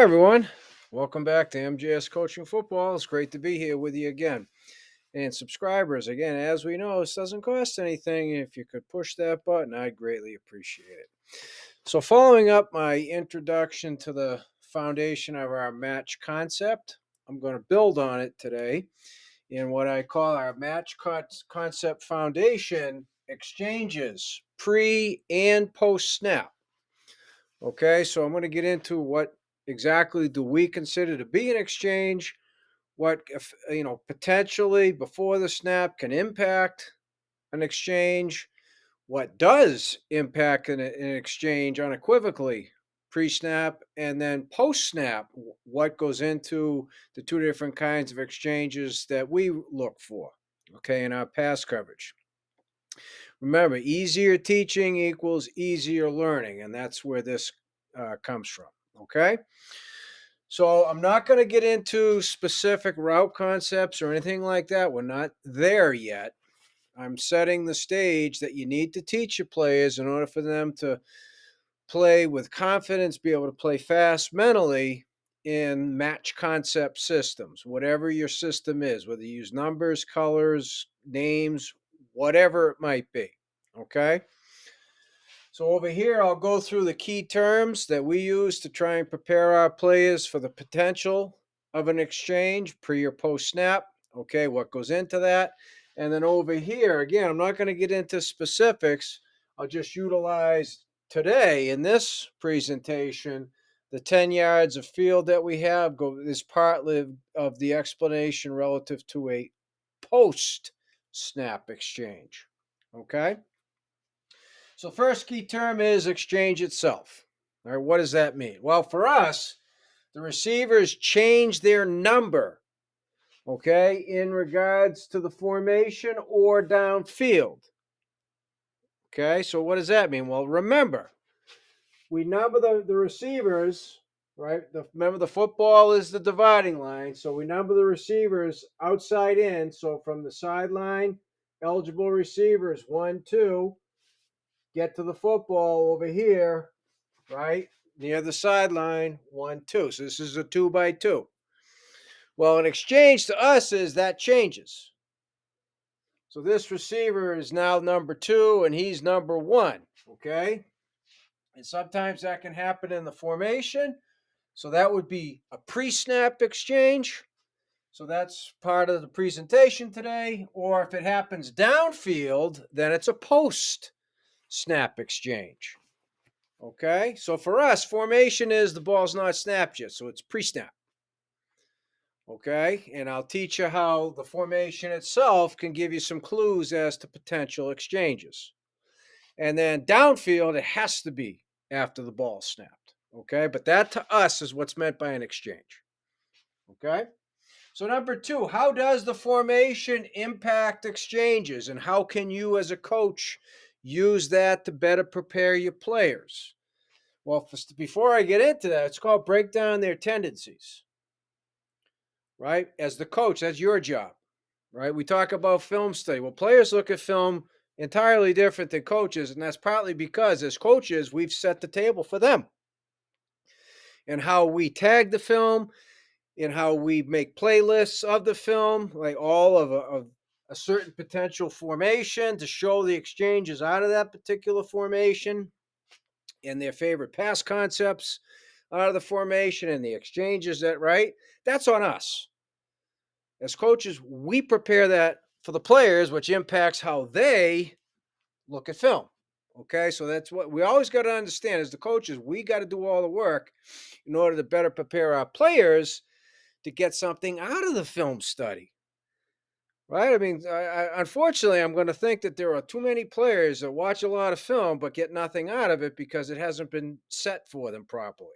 Hi, everyone. Welcome back to MJS Coaching Football. It's great to be here with you again. And subscribers, again, as we know, this doesn't cost anything. If you could push that button, I'd greatly appreciate it. So, following up my introduction to the foundation of our match concept, I'm going to build on it today in what I call our match concept foundation exchanges pre and post snap. Okay, so I'm going to get into what exactly do we consider to be an exchange, what if, potentially before the snap can impact an exchange, what does impact an exchange unequivocally pre-snap, and then post-snap, what goes into the two different kinds of exchanges that we look for, okay, in our pass coverage. Remember, easier teaching equals easier learning, and that's where this comes from. Okay. So I'm not going to get into specific route concepts or anything like that. We're not there yet. I'm setting the stage that you need to teach your players in order for them to play with confidence, be able to play fast mentally in match concept systems, whatever your system is, whether you use numbers, colors, names, whatever it might be. Okay. So over here, I'll go through the key terms that we use to try and prepare our players for the potential of an exchange pre or post snap. Okay, what goes into that? And then over here, again, I'm not going to get into specifics. I'll just utilize today in this presentation the 10 yards of field that we have is partly of the explanation relative to a post snap exchange. Okay. So, first key term is exchange itself. All right, what does that mean? Well, for us, the receivers change their number, okay, in regards to the formation or downfield. Okay, so what does that mean? Well, remember, we number the receivers, right? Remember, the football is the dividing line. So we number the receivers outside in. So from the sideline, eligible receivers, 1, 2, get to the football over here, right? Near the sideline, 1, 2. So this is a 2 by 2. Well, an exchange to us is that changes. So this receiver is now number 2 and he's number 1. Okay. And sometimes that can happen in the formation. So that would be a pre snap exchange. So that's part of the presentation today. Or if it happens downfield, then it's a post snap exchange. Okay, so for us, formation is the ball's not snapped yet, so it's pre-snap. Okay, and I'll teach you how the formation itself can give you some clues as to potential exchanges. And then downfield, it has to be after the ball snapped. Okay, but that to us is what's meant by an exchange. Okay, so number 2, how does the formation impact exchanges, and how can you as a coach use that to better prepare your players? Well, before I get into that, it's called break down their tendencies, right? As the coach, that's your job, right? We talk about film study. Well, players look at film entirely different than coaches, and that's partly because as coaches, we've set the table for them and how we tag the film and how we make playlists of the film, like all of a certain potential formation to show the exchanges out of that particular formation and their favorite pass concepts out of the formation and the exchanges that right. That's on us. As coaches, we prepare that for the players, which impacts how they look at film. Okay, so that's what we always got to understand as the coaches, we got to do all the work in order to better prepare our players to get something out of the film study. Right? I mean, unfortunately, I'm going to think that there are too many players that watch a lot of film but get nothing out of it because it hasn't been set for them properly.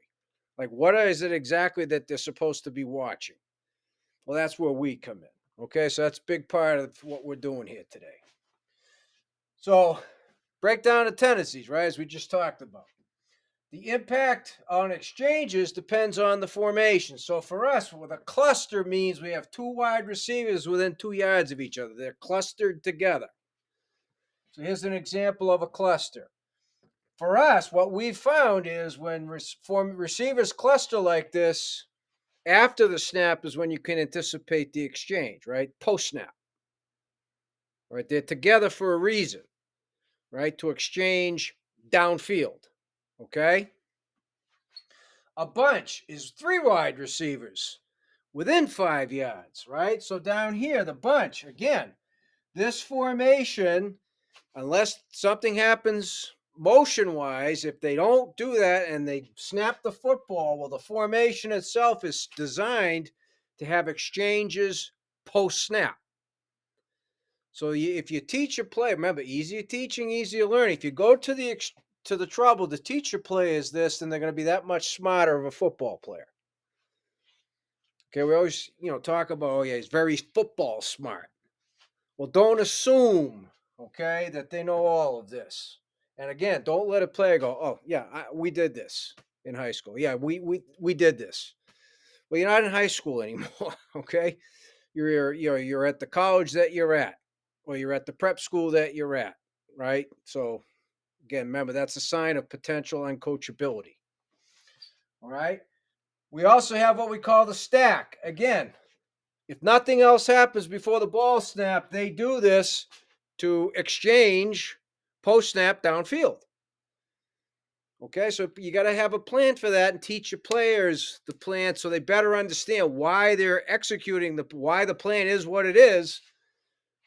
Like, what is it exactly that they're supposed to be watching? Well, that's where we come in. Okay, so that's a big part of what we're doing here today. So, break down the tendencies, right, as we just talked about. The impact on exchanges depends on the formation. So for us, with a cluster means we have 2 wide receivers within 2 yards of each other. They're clustered together. So here's an example of a cluster. for us, what we've found is when receivers cluster like this, after the snap is when you can anticipate the exchange, right? Post snap, right? They're together for a reason, right? To exchange downfield, okay? A bunch is three wide receivers within 5 yards, right? So down here, the bunch, again, this formation, unless something happens motion wise, if they don't do that and they snap the football, well, the formation itself is designed to have exchanges post snap. So if you teach a player, remember, easier teaching, easier learning. If you go to the trouble to teach your players this, then they're going to be that much smarter of a football player. Okay, we always talk about, oh yeah, he's very football smart. Well, don't assume, okay, that they know all of this. And again, don't let a player go, oh yeah, we did this in high school. Yeah, we did this. Well, you're not in high school anymore, okay? You're at the college that you're at, or you're at the prep school that you're at, right? So again, remember that's a sign of potential uncoachability. All right. We also have what we call the stack. Again, if nothing else happens before the ball snap, they do this to exchange post snap downfield. Okay, so you got to have a plan for that and teach your players the plan so they better understand why they're executing why the plan is what it is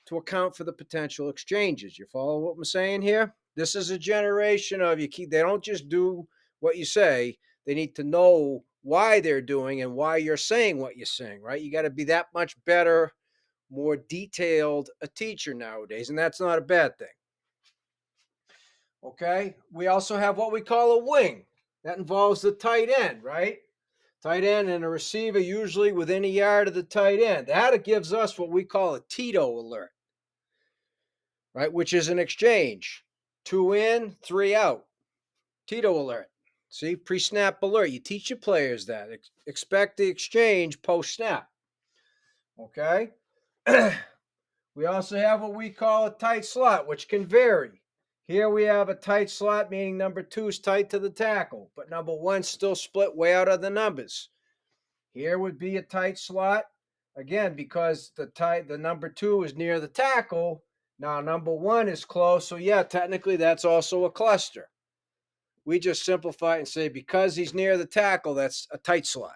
to account for the potential exchanges. You follow what I'm saying here? This is a generation of they don't just do what you say. They need to know why they're doing and why you're saying what you're saying, right? You got to be that much better, more detailed a teacher nowadays, and that's not a bad thing. Okay, we also have what we call a wing. That involves the tight end, right? Tight end and a receiver usually within a yard of the tight end. That gives us what we call a Tito alert, right? Which is an exchange. 2 in, 3 out. Tito alert. See, pre-snap alert. You teach your players that. Expect the exchange post-snap. Okay? We also have what we call a tight slot, which can vary. Here we have a tight slot, meaning number 2 is tight to the tackle, but number 1's still split way out of the numbers. Here would be a tight slot, again, because the number 2 is near the tackle. Now number 1 is close, so yeah, technically that's also a cluster. We just simplify it and say because he's near the tackle, that's a tight slot,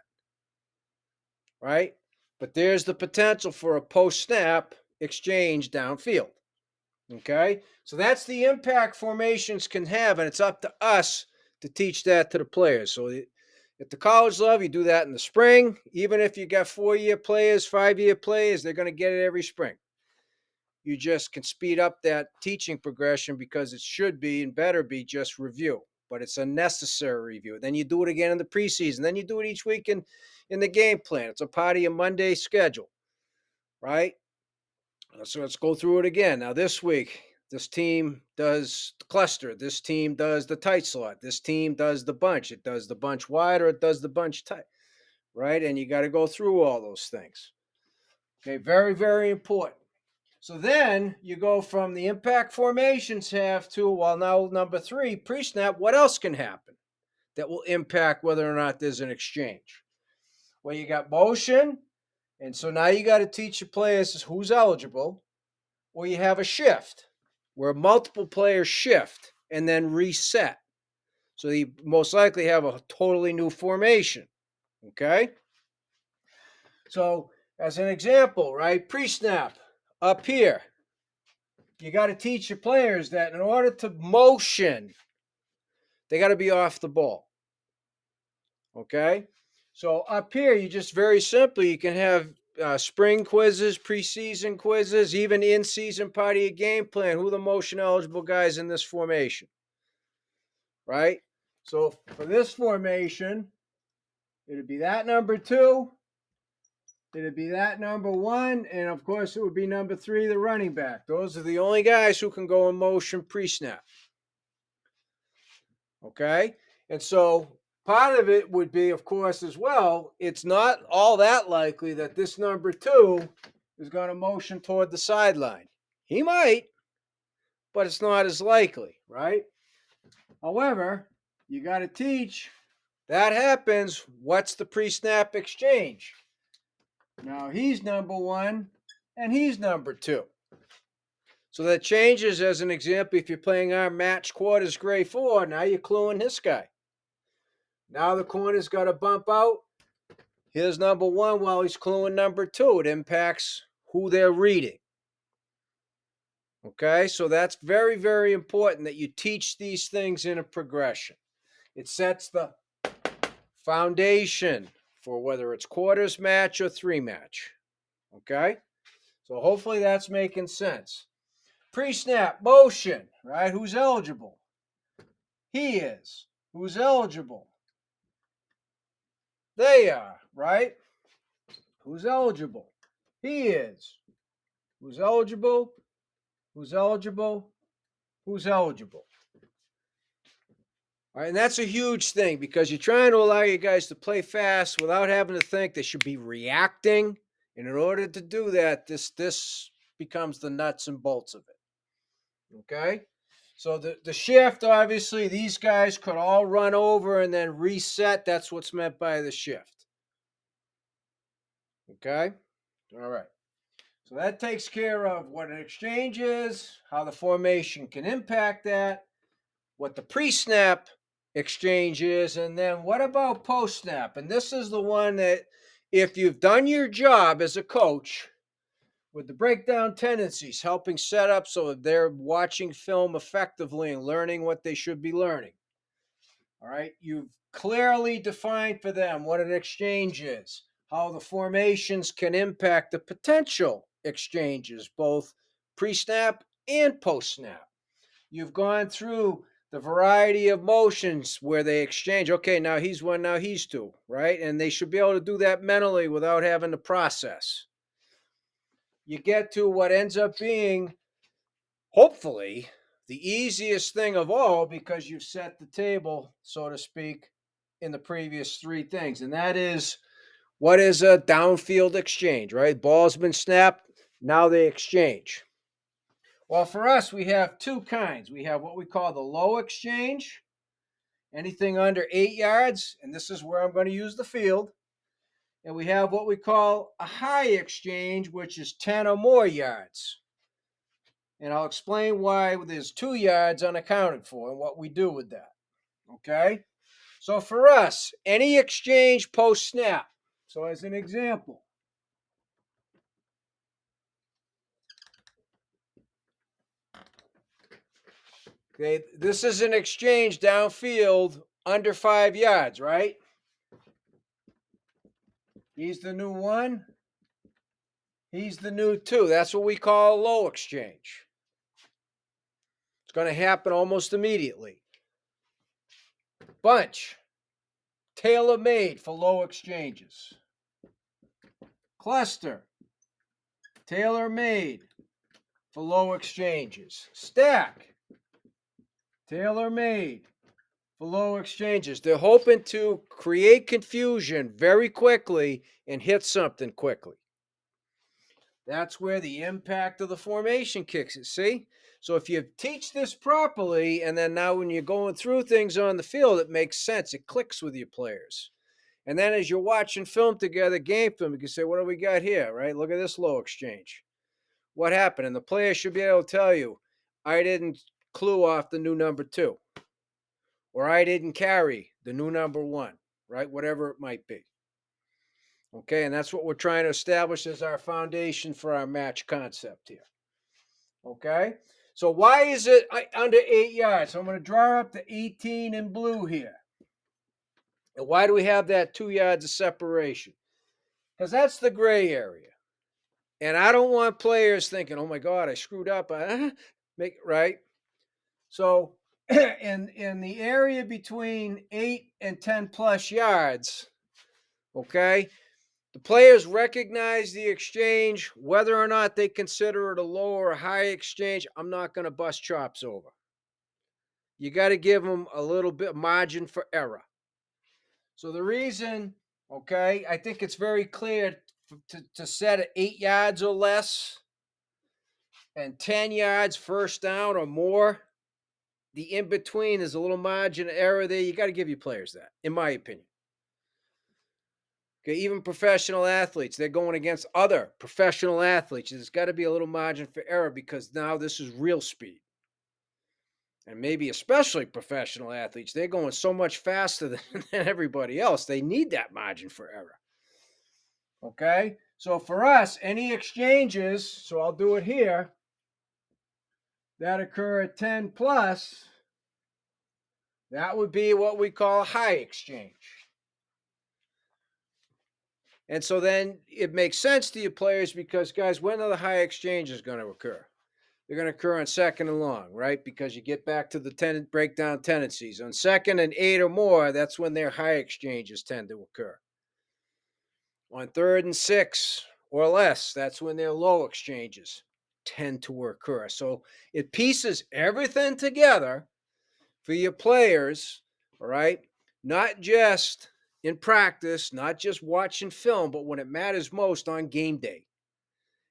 right? But there's the potential for a post-snap exchange downfield. Okay, so that's the impact formations can have, and it's up to us to teach that to the players. So at the college level, you do that in the spring. Even if you got 4-year players, 5-year players, they're going to get it every spring. You just can speed up that teaching progression because it should be and better be just review, but it's a necessary review. Then you do it again in the preseason. Then you do it each week in the game plan. It's a part of your Monday schedule, right? So let's go through it again. Now, this week, this team does the cluster. This team does the tight slot. This team does the bunch. It does the bunch wide or it does the bunch tight, right? And you got to go through all those things. Okay, very, very important. So then you go from the impact formations half to, well, now number 3, pre-snap, what else can happen that will impact whether or not there's an exchange? Well, you got motion, and so now you got to teach your players who's eligible, or you have a shift where multiple players shift and then reset. So you most likely have a totally new formation, okay? So as an example, right, pre-snap, up here, you got to teach your players that in order to motion, they got to be off the ball. Okay? So up here, you just very simply, you can have spring quizzes, preseason quizzes, even in-season part of your game plan. Who are the motion eligible guys in this formation? Right? So for this formation, it'd be that number 2. It'd be that number 1, and of course it would be number 3, the running back. Those are the only guys who can go in motion pre-snap. Okay? And so part of it would be, of course, as well, it's not all that likely that this number 2 is going to motion toward the sideline. He might, but it's not as likely, right? However, you got to teach. That happens. What's the pre-snap exchange? Now he's number one and he's number two. So that changes, as an example, if you're playing our match quarters grade 4, now you're cluing this guy. Now the corner's got to bump out. Here's number one while he's cluing number two. It impacts who they're reading. Okay, so that's very, very important that you teach these things in a progression. It sets the foundation for whether it's quarters match or 3 match. Okay, so hopefully that's making sense. Pre-snap motion, right? Who's eligible? He is. Who's eligible? They are, right? Who's eligible? He is. Who's eligible? Who's eligible? Who's eligible? All right, and that's a huge thing because you're trying to allow you guys to play fast without having to think they should be reacting. And in order to do that, this becomes the nuts and bolts of it. Okay? So the shift, obviously, these guys could all run over and then reset. That's what's meant by the shift. Okay? All right. So that takes care of what an exchange is, how the formation can impact that, what the pre-snap exchange is, and then what about post-snap? And this is the one that if you've done your job as a coach with the breakdown tendencies, helping set up so that they're watching film effectively and learning what they should be learning. All right, you've clearly defined for them what an exchange is, how the formations can impact the potential exchanges, both pre-snap and post-snap. You've gone through the variety of motions where they exchange. Okay, now he's one, now he's two, right? And they should be able to do that mentally without having to process. You get to what ends up being, hopefully, the easiest thing of all because you've set the table, so to speak, in the previous 3 things. And that is, what is a downfield exchange, right? Ball's been snapped, now they exchange. Well, for us, we have 2 kinds. We have what we call the low exchange, anything under 8 yards, and this is where I'm going to use the field. And we have what we call a high exchange, which is 10 or more yards. And I'll explain why there's 2 yards unaccounted for and what we do with that. Okay? So for us, any exchange post snap. So as an example, okay, this is an exchange downfield under 5 yards, right? He's the new 1. He's the new 2. That's what we call a low exchange. It's going to happen almost immediately. Bunch. Tailor-made for low exchanges. Cluster. Tailor-made for low exchanges. Stack. Tailor-made for low exchanges. They're hoping to create confusion very quickly and hit something quickly. That's where the impact of the formation kicks it, see? So if you teach this properly, and then now when you're going through things on the field, it makes sense. It clicks with your players. And then as you're watching film together, game film, you can say, what do we got here, right? Look at this low exchange. What happened? And the player should be able to tell you, I didn't clue off the new number 2. Or I didn't carry the new number 1, right? Whatever it might be. Okay, and that's what we're trying to establish as our foundation for our match concept here. Okay, so why is it under 8 yards? So I'm going to draw up the 18 in blue here. And why do we have that 2 yards of separation? Because that's the gray area. And I don't want players thinking, oh my God, I screwed up. Make it right. So in the area between 8 and 10 plus yards, okay, the players recognize the exchange, whether or not they consider it a low or a high exchange. I'm not going to bust chops over. You got to give them a little bit margin for error. So the reason, okay, I think it's very clear to set at 8 yards or less and 10 yards first down or more. the in between, there's a little margin of error there. You got to give your players that, in my opinion. Okay, even professional athletes, they're going against other professional athletes. There's got to be a little margin for error because now this is real speed. And maybe especially professional athletes, they're going so much faster than everybody else. They need that margin for error. Okay, so for us, any exchanges, so I'll do it here, that occur at 10 plus, that would be what we call a high exchange. And so then it makes sense to you players because, guys, when are the high exchanges going to occur? They're going to occur on second and long, right? Because you get back to the breakdown tendencies. On second and 8 or more, that's when their high exchanges tend to occur. On third and 6 or less, that's when their low exchanges tend to occur. So it pieces everything together for your players, all right? Not just in practice, not just watching film, but when it matters most on game day.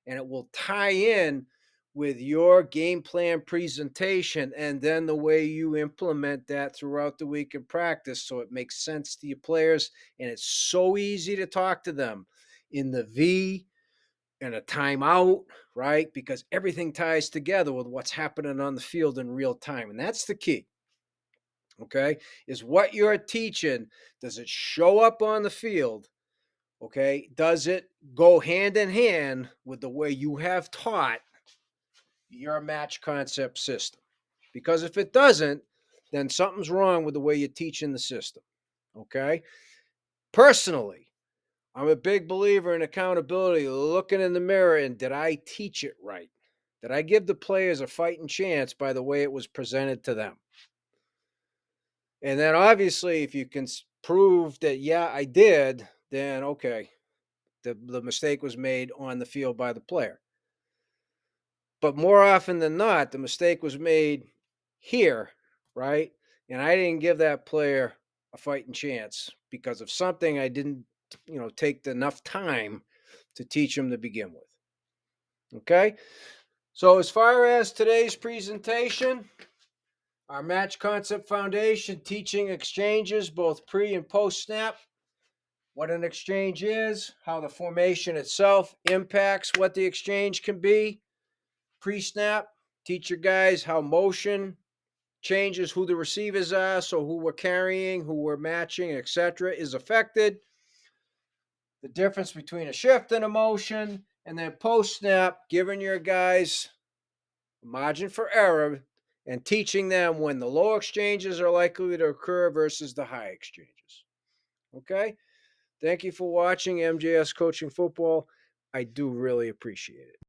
And it will tie in with your game plan presentation and then the way you implement that throughout the week in practice so it makes sense to your players and it's so easy to talk to them in the V and a timeout, right? Because everything ties together with what's happening on the field in real time. And that's the key. Okay? Is what you're teaching, does it show up on the field? Okay? Does it go hand in hand with the way you have taught your match concept system? Because if it doesn't, then something's wrong with the way you're teaching the system. Okay? Personally, I'm a big believer in accountability, looking in the mirror and did I teach it right? Did I give the players a fighting chance by the way it was presented to them? And then obviously, if you can prove that, yeah, I did, then okay, the mistake was made on the field by the player. But more often than not, the mistake was made here, right? And I didn't give that player a fighting chance because of something I didn't, take enough time to teach him to begin with. Okay. So, as far as today's presentation, our Match Concept Foundation teaching exchanges, both pre and post snap, what an exchange is, how the formation itself impacts what the exchange can be. Pre snap, teach your guys how motion changes who the receivers are, so who we're carrying, who we're matching, etc., is affected. The difference between a shift and a motion, and then post snap, giving your guys margin for error and teaching them when the low exchanges are likely to occur versus the high exchanges. Okay? Thank you for watching MJS Coaching Football. I do really appreciate it.